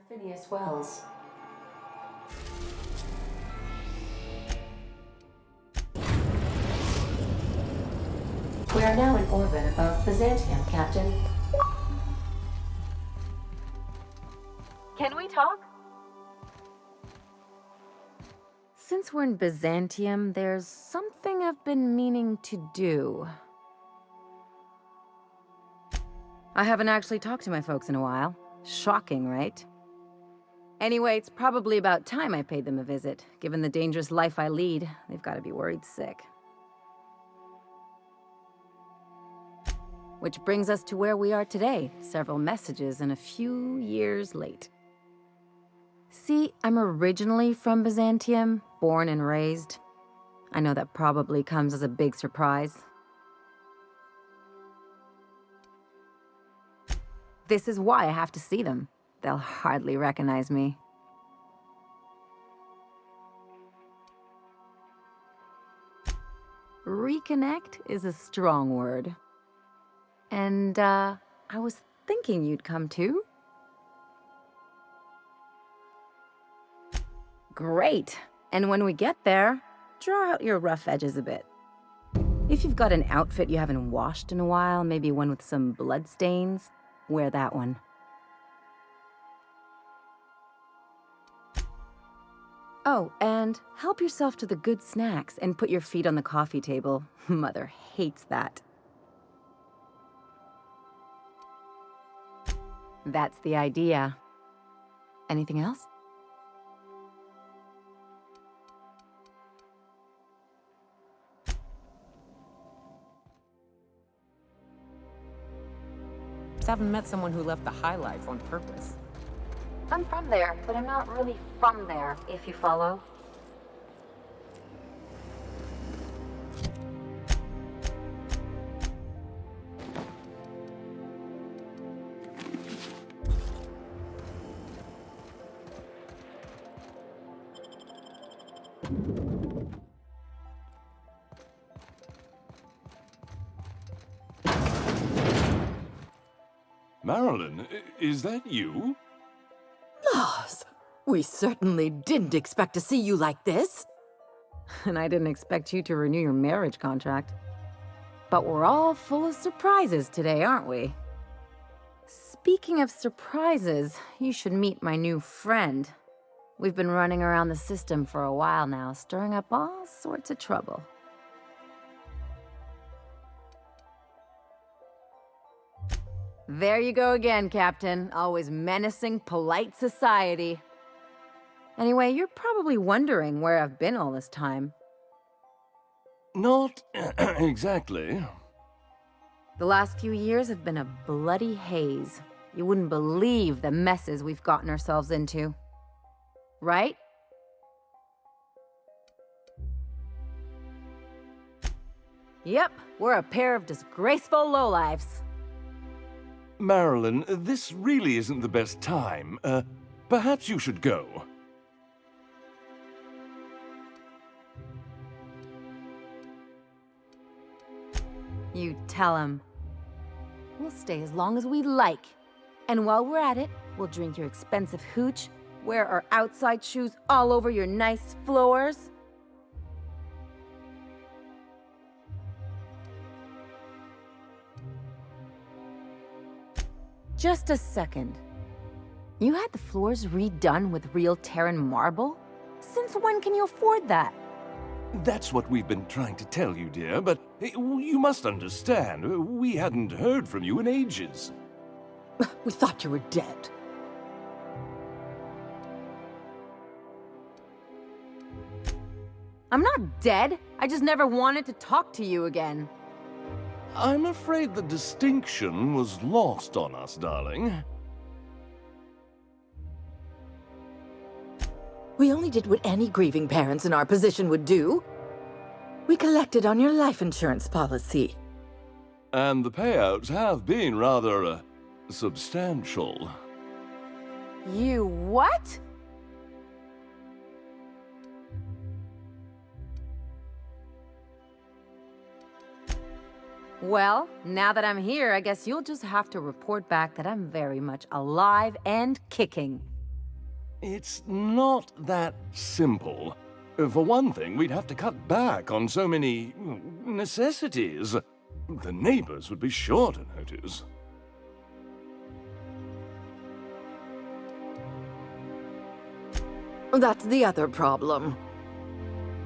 Phineas Wells. We are now in orbit above Byzantium, Captain. Can we talk? Since we're in Byzantium, there's something I've been meaning to do. I haven't actually talked to my folks in a while. Shocking, right? Anyway, it's probably about time I paid them a visit. Given the dangerous life I lead, they've got to be worried sick. Which brings us to where we are today, several messages and a few years late. See, I'm originally from Byzantium, born and raised. I know that probably comes as a big surprise. This is why I have to see them. They'll hardly recognize me. Reconnect is a strong word. And, I was thinking you'd come too. Great! And when we get there, draw out your rough edges a bit. If you've got an outfit you haven't washed in a while, maybe one with some blood stains, wear that one. Oh, and help yourself to the good snacks and put your feet on the coffee table. Mother hates that. That's the idea. Anything else? Haven't met someone who left the high life on purpose. I'm from there, but I'm not really from there, if you follow. Marilyn, is that you? Lars, we certainly didn't expect to see you like this. And I didn't expect you to renew your marriage contract. But we're all full of surprises today, aren't we? Speaking of surprises, you should meet my new friend. We've been running around the system for a while now, stirring up all sorts of trouble. There you go again, Captain. Always menacing polite society. Anyway, you're probably wondering where I've been all this time. Not exactly. The last few years have been a bloody haze. You wouldn't believe the messes we've gotten ourselves into. Right? Yep, we're a pair of disgraceful lowlifes. Marilyn, this really isn't the best time. Perhaps you should go. You tell him. We'll stay as long as we like. And while we're at it, we'll drink your expensive hooch, wear our outside shoes all over your nice floors. Just a second. You had the floors redone with real Terran marble? Since when can you afford that? That's what we've been trying to tell you, dear, but you must understand, we hadn't heard from you in ages. We thought you were dead. I'm not dead. I just never wanted to talk to you again. I'm afraid the distinction was lost on us, darling. We only did what any grieving parents in our position would do. We collected on your life insurance policy. And the payouts have been rather, substantial. You what? Well, now that I'm here, I guess you'll just have to report back that I'm very much alive and kicking. It's not that simple. For one thing, we'd have to cut back on so many necessities. The neighbors would be sure to notice. That's the other problem.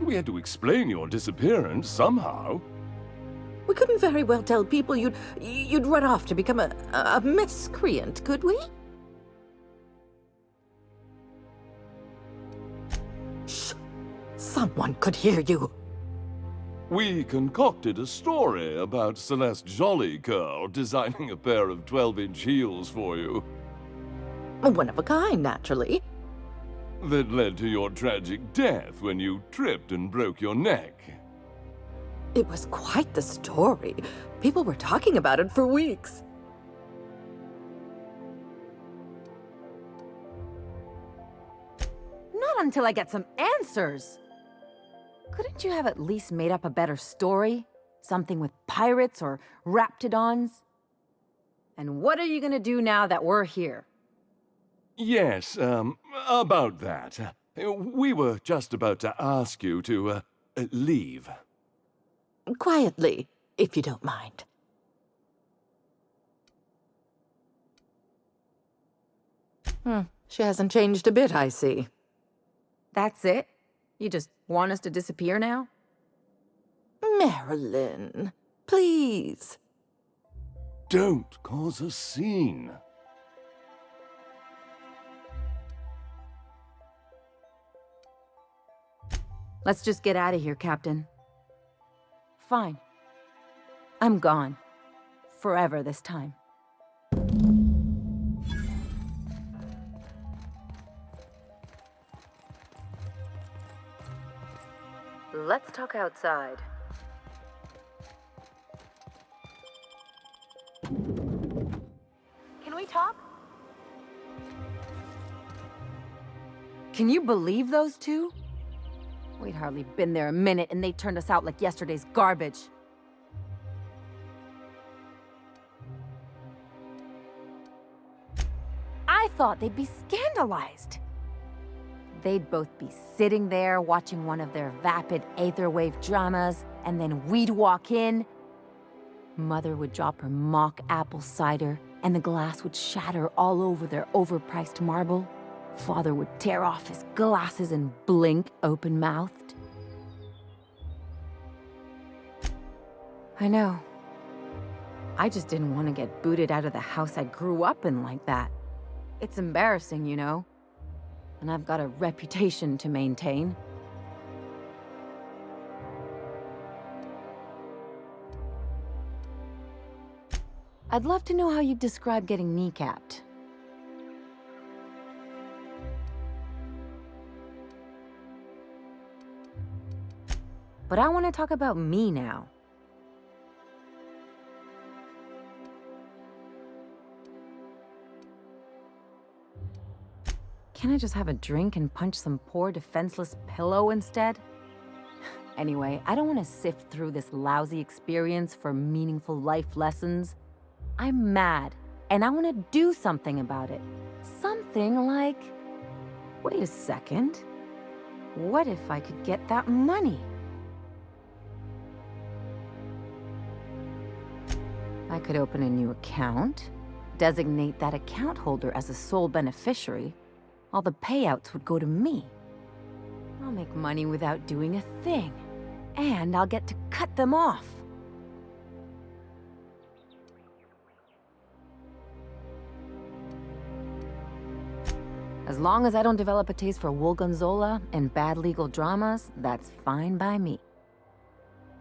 We had to explain your disappearance somehow. We couldn't very well tell people you'd run off to become a miscreant, could we? Shh! Someone could hear you. We concocted a story about Celeste Jollycurl designing a pair of 12-inch heels for you. One of a kind, naturally. That led to your tragic death when you tripped and broke your neck. It was quite the story. People were talking about it for weeks. Not until I get some answers. Couldn't you have at least made up a better story? Something with pirates or raptidons? And what are you gonna do now that we're here? Yes, about that. We were just about to ask you to, leave. Quietly, if you don't mind. She hasn't changed a bit, I see. That's it? You just want us to disappear now? Marilyn, please. Don't cause a scene. Let's just get out of here, Captain. Fine. I'm gone. Forever this time. Let's talk outside. Can we talk? Can you believe those two? We'd hardly been there a minute and they turned us out like yesterday's garbage. I thought they'd be scandalized. They'd both be sitting there watching one of their vapid aetherwave dramas, and then we'd walk in. Mother would drop her mock apple cider, and the glass would shatter all over their overpriced marble. Father would tear off his glasses and blink open-mouthed. I know. I just didn't want to get booted out of the house I grew up in like that. It's embarrassing, you know. And I've got a reputation to maintain. I'd love to know how you'd describe getting kneecapped. But I want to talk about me now. Can't I just have a drink and punch some poor defenseless pillow instead? Anyway, I don't want to sift through this lousy experience for meaningful life lessons. I'm mad, and I want to do something about it. Something like... Wait a second. What if I could get that money? I could open a new account, designate that account holder as a sole beneficiary. All the payouts would go to me. I'll make money without doing a thing. And I'll get to cut them off. As long as I don't develop a taste for Woolgonzola and bad legal dramas, that's fine by me.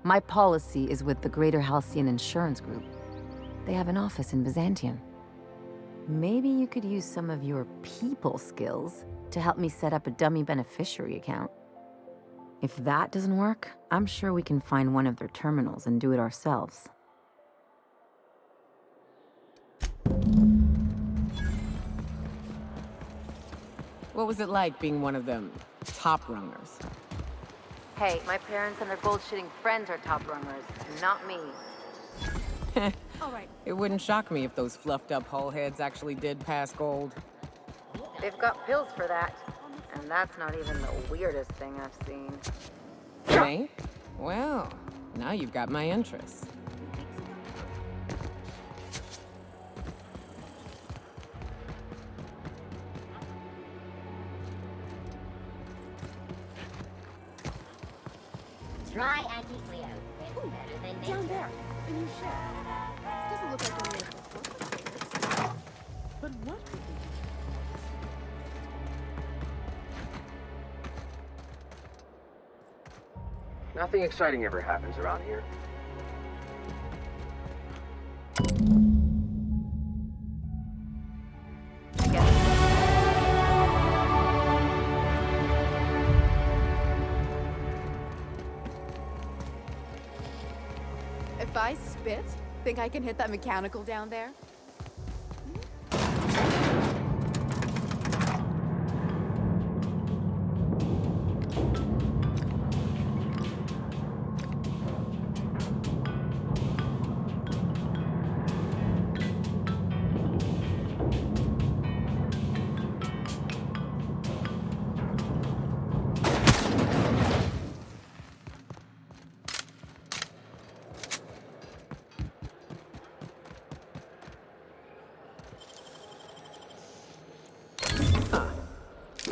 My policy is with the Greater Halcyon Insurance Group. They have an office in Byzantium. Maybe you could use some of your people skills to help me set up a dummy beneficiary account. If that doesn't work, I'm sure we can find one of their terminals and do it ourselves. What was it like being one of them top rungers? Hey, my parents and their gold-shitting friends are top rungers, not me. It wouldn't shock me if those fluffed up hull heads actually did pass gold. They've got pills for that. And that's not even the weirdest thing I've seen. Right? Well, now you've got my interest. Try anti-Cleo. It's better than nature. Down there, the new ship. Doesn't look like any of this. But what could be? Nothing exciting ever happens around here. I guess. If I spit, think I can hit that mechanical down there?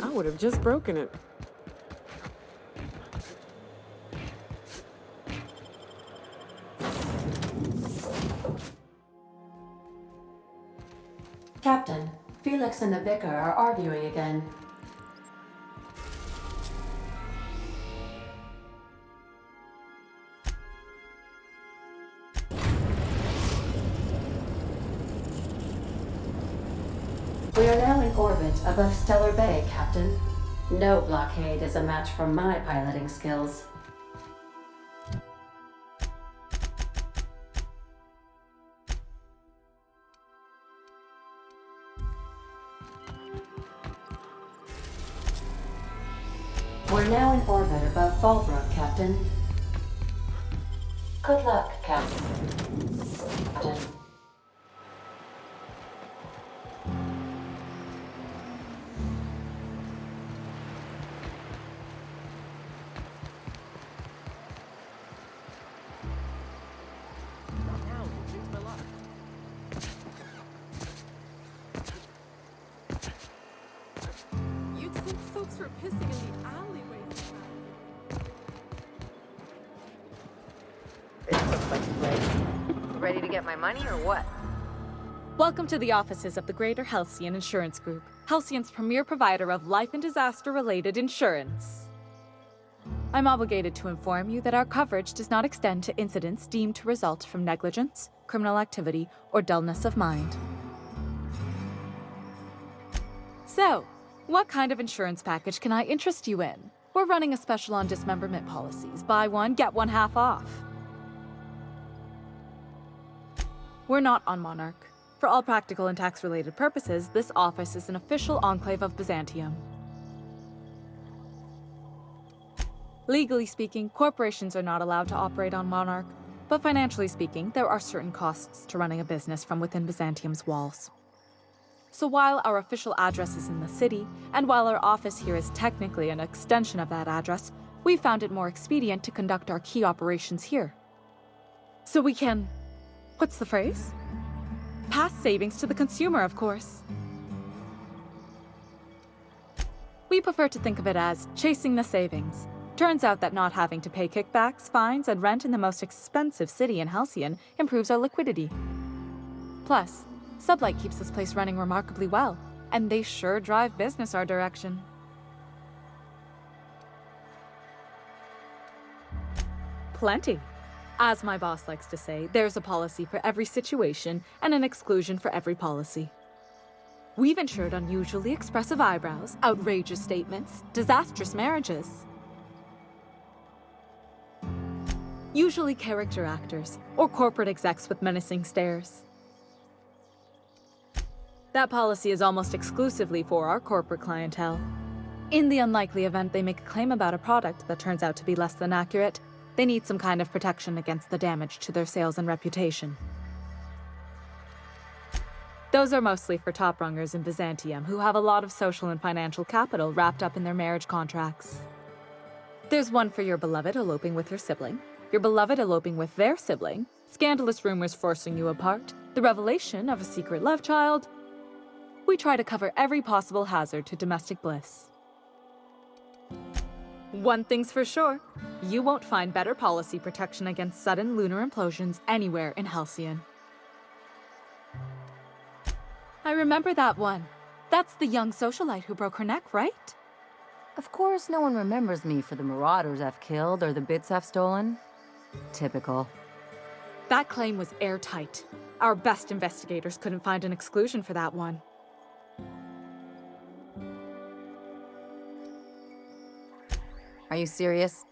I would have just broken it. Captain, Felix and the Vicar are arguing again. We are now in orbit above Stellar Bay, Captain. No blockade is a match for my piloting skills. We're now in orbit above Fallbrook, Captain. Good luck, Captain. You'd think folks were pissing in the alleyways. This looks like a place. Ready to get my money or what? Welcome to the offices of the Greater Halcyon Insurance Group, Halcyon's premier provider of life and disaster-related insurance. I'm obligated to inform you that our coverage does not extend to incidents deemed to result from negligence, criminal activity, or dullness of mind. So, what kind of insurance package can I interest you in? We're running a special on dismemberment policies. Buy one, get one half off. We're not on Monarch. For all practical and tax-related purposes, this office is an official enclave of Byzantium. Legally speaking, corporations are not allowed to operate on Monarch, but financially speaking, there are certain costs to running a business from within Byzantium's walls. So while our official address is in the city, and while our office here is technically an extension of that address, we found it more expedient to conduct our key operations here. So we can... what's the phrase? Pass savings to the consumer, of course. We prefer to think of it as chasing the savings. Turns out that not having to pay kickbacks, fines, and rent in the most expensive city in Halcyon improves our liquidity. Plus, Sublight keeps this place running remarkably well, and they sure drive business our direction. Plenty. As my boss likes to say, there's a policy for every situation and an exclusion for every policy. We've insured unusually expressive eyebrows, outrageous statements, disastrous marriages. Usually character actors, or corporate execs with menacing stares. That policy is almost exclusively for our corporate clientele. In the unlikely event they make a claim about a product that turns out to be less than accurate, they need some kind of protection against the damage to their sales and reputation. Those are mostly for top-rungers in Byzantium who have a lot of social and financial capital wrapped up in their marriage contracts. There's one for your beloved eloping with your sibling, your beloved eloping with their sibling, scandalous rumors forcing you apart, the revelation of a secret love child. We try to cover every possible hazard to domestic bliss. One thing's for sure, you won't find better policy protection against sudden lunar implosions anywhere in Halcyon. I remember that one. That's the young socialite who broke her neck, right? Of course, no one remembers me for the marauders I've killed or the bits I've stolen. Typical. That claim was airtight. Our best investigators couldn't find an exclusion for that one. Are you serious?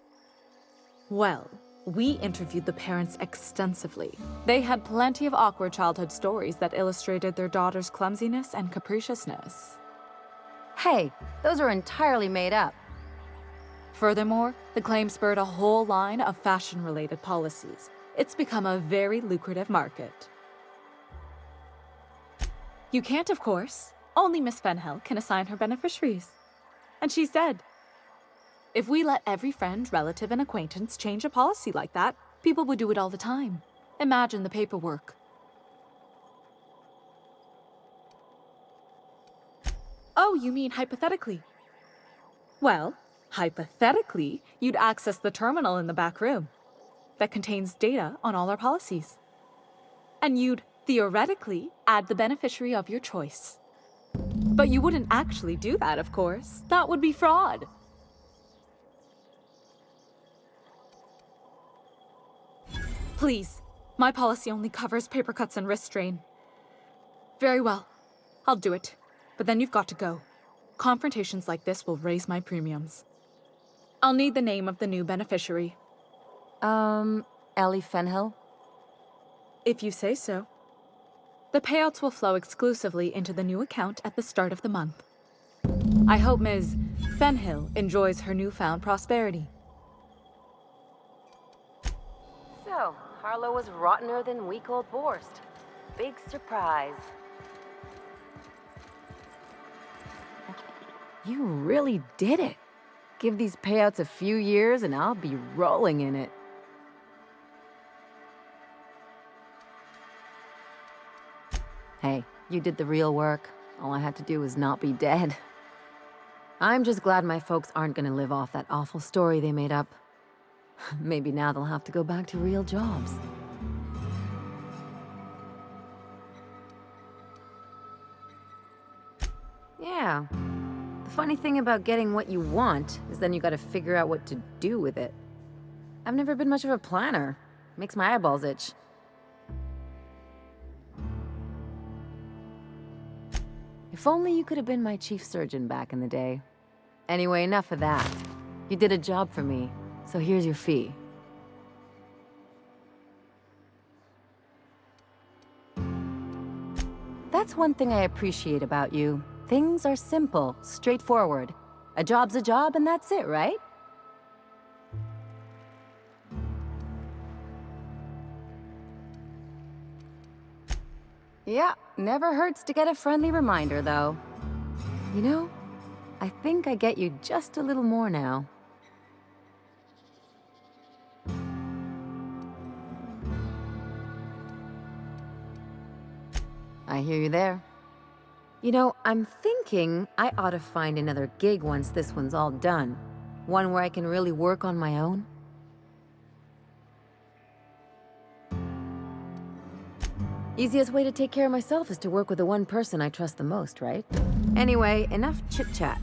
Well, we interviewed the parents extensively. They had plenty of awkward childhood stories that illustrated their daughter's clumsiness and capriciousness. Hey, those are entirely made up. Furthermore, the claim spurred a whole line of fashion-related policies. It's become a very lucrative market. You can't, of course. Only Miss Fenhill can assign her beneficiaries. And she's dead. If we let every friend, relative, and acquaintance change a policy like that, people would do it all the time. Imagine the paperwork. Oh, you mean hypothetically? Well, hypothetically, you'd access the terminal in the back room that contains data on all our policies. And you'd, theoretically, add the beneficiary of your choice. But you wouldn't actually do that, of course. That would be fraud. Please, my policy only covers paper cuts and wrist strain. Very well, I'll do it. But then you've got to go. Confrontations like this will raise my premiums. I'll need the name of the new beneficiary. Ellie Fenhill? If you say so. The payouts will flow exclusively into the new account at the start of the month. I hope Ms. Fenhill enjoys her newfound prosperity. So, Harlow was rottener than week-old Borst. Big surprise. You really did it. Give these payouts a few years and I'll be rolling in it. Hey, you did the real work. All I had to do was not be dead. I'm just glad my folks aren't gonna live off that awful story they made up. Maybe now they'll have to go back to real jobs. Yeah. The funny thing about getting what you want is then you gotta figure out what to do with it. I've never been much of a planner. Makes my eyeballs itch. If only you could have been my chief surgeon back in the day. Anyway, enough of that. You did a job for me, so here's your fee. That's one thing I appreciate about you. Things are simple, straightforward. A job's a job and that's it, right? Yeah, never hurts to get a friendly reminder, though. You know, I think I get you just a little more now. I hear you there. You know, I'm thinking I ought to find another gig once this one's all done. One where I can really work on my own. Easiest way to take care of myself is to work with the one person I trust the most, right? Anyway, enough chit-chat.